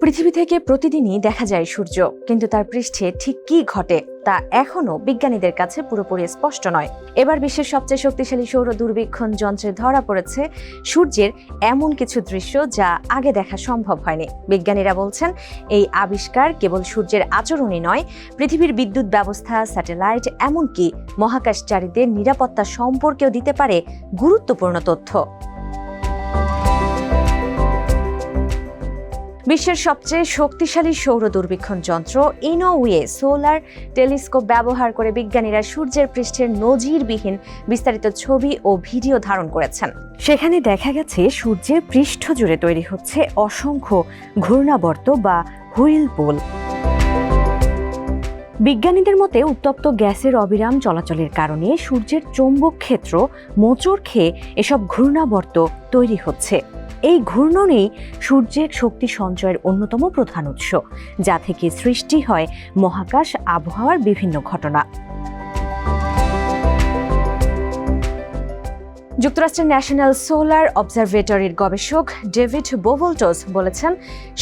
পৃথিবী থেকে প্রতিদিনই দেখা যায় সূর্য, কিন্তু তার পৃষ্ঠে ঠিক কি ঘটে তা এখনো বিজ্ঞানীদের কাছে পুরোপুরি স্পষ্ট নয়। এবার বিশ্বের সবচেয়ে শক্তিশালী সৌর দূরবীক্ষণ যন্ত্রে ধরা পড়েছে সূর্যের এমন কিছু দৃশ্য যা আগে দেখা সম্ভব হয়নি। বিজ্ঞানীরা বলছেন, এই আবিষ্কার কেবল সূর্যের আচরণই নয়, পৃথিবীর বিদ্যুৎ ব্যবস্থা, স্যাটেলাইট, এমনকি মহাকাশচারীদের নিরাপত্তা সম্পর্কেও দিতে পারে গুরুত্বপূর্ণ তথ্য। বিশ্বের সবচেয়ে শক্তিশালী সৌর দূরবীক্ষণ যন্ত্র ইনোউয়ে সোলার টেলিস্কোপ ব্যবহার করে বিজ্ঞানীরা সূর্যের পৃষ্ঠের নজিরবিহীন বিস্তারিত ছবি ও ভিডিও ধারণ করেছেন। সেখানে দেখা গেছে সূর্যের পৃষ্ঠ জুড়ে তৈরি হচ্ছে অসংখ্য ঘূর্ণাবর্ত বা হুইলপোল। বিজ্ঞানীদের মতে উত্তপ্ত গ্যাসের অবিরাম চলাচলের কারণে সূর্যের চৌম্বক ক্ষেত্র মোচড় খেয়ে এসব ঘূর্ণাবর্ত তৈরি হচ্ছে। এই ঘূর্ণনই সূর্যের শক্তি সঞ্চয়ের অন্যতম প্রধান উৎস, যা থেকে সৃষ্টি হয় মহাকাশ আবহাওয়ার বিভিন্ন ঘটনা। যুক্তরাষ্ট্রের ন্যাশনাল সোলার অবজারভেটরির গবেষক ডেভিড বোভল্টজ বলেছেন,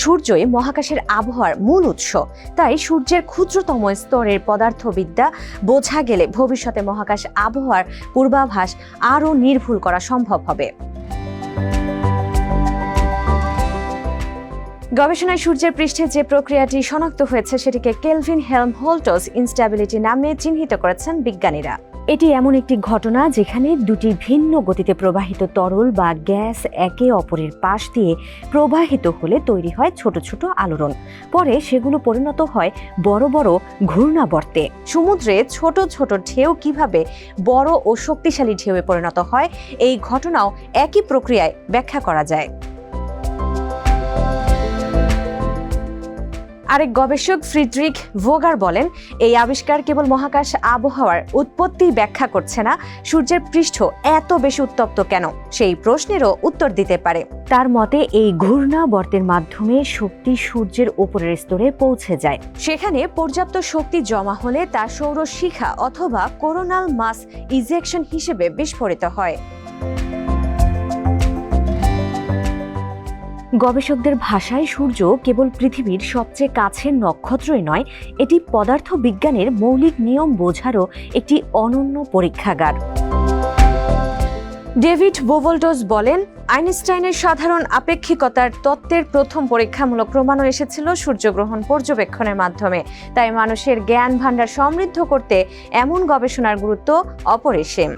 সূর্যই মহাকাশের আবহাওয়ার মূল উৎস। তাই সূর্যের ক্ষুদ্রতম স্তরের পদার্থবিদ্যা বোঝা গেলে ভবিষ্যতে মহাকাশ আবহাওয়ার পূর্বাভাস আরও নির্ভুল করা সম্ভব হবে। গবেষণায় সূর্যের পৃষ্ঠে যে প্রক্রিয়াটি শনাক্ত হয়েছে সেটিকে কেলভিন হেলমহোল্টজ ইনস্ট্যাবিলিটি নামে চিহ্নিত করেছেন বিজ্ঞানীরা। এটি এমন একটি ঘটনা যেখানে দুটি ভিন্ন গতিতে প্রবাহিত তরল বা গ্যাস একে অপরের পাশ দিয়ে প্রবাহিত হলে তৈরি হয় ছোট ছোট আলোড়ন। পরে সেগুলো পরিণত হয় বড় বড় ঘূর্ণাবর্তে। সমুদ্রে ছোট ছোট ঢেউ কিভাবে বড় ও শক্তিশালী ঢেউয়ে পরিণত হয়, এই ঘটনাও একই প্রক্রিয়ায় ব্যাখ্যা করা যায়। আরেক গবেষক ফ্রিডরিক ভোগার বলেন, এই আবিষ্কার কেবল মহাকাশ আবহাওয়ার উৎপত্তি ব্যাখ্যা করছে না, সূর্যের পৃষ্ঠ এত বেশি উত্তপ্ত কেন সেই প্রশ্নেরও উত্তর দিতে পারে। তার মতে এই ঘূর্ণাবর্তের মাধ্যমে শক্তি সূর্যের উপরের স্তরে পৌঁছে যায়। সেখানে পর্যাপ্ত শক্তি জমা হলে তা সৌর শিখা অথবা কোরোনাল মাস ইজেকশন হিসেবে বিস্ফোরিত হয়। গবেষকদের ভাষায় সূর্য কেবল পৃথিবীর সবচেয়ে কাছের নক্ষত্রই নয়, এটি পদার্থ বিজ্ঞানের মৌলিক নিয়ম বোঝারও একটি অনন্য পরীক্ষাগার। ডেভিড বোভল্টজ বলেন, আইনস্টাইনের সাধারণ আপেক্ষিকতার তত্ত্বের প্রথম পরীক্ষামূলক প্রমাণও এসেছিল সূর্যগ্রহণ পর্যবেক্ষণের মাধ্যমে। তাই মানুষের জ্ঞান ভাণ্ডার সমৃদ্ধ করতে এমন গবেষণার গুরুত্ব অপরিসীম।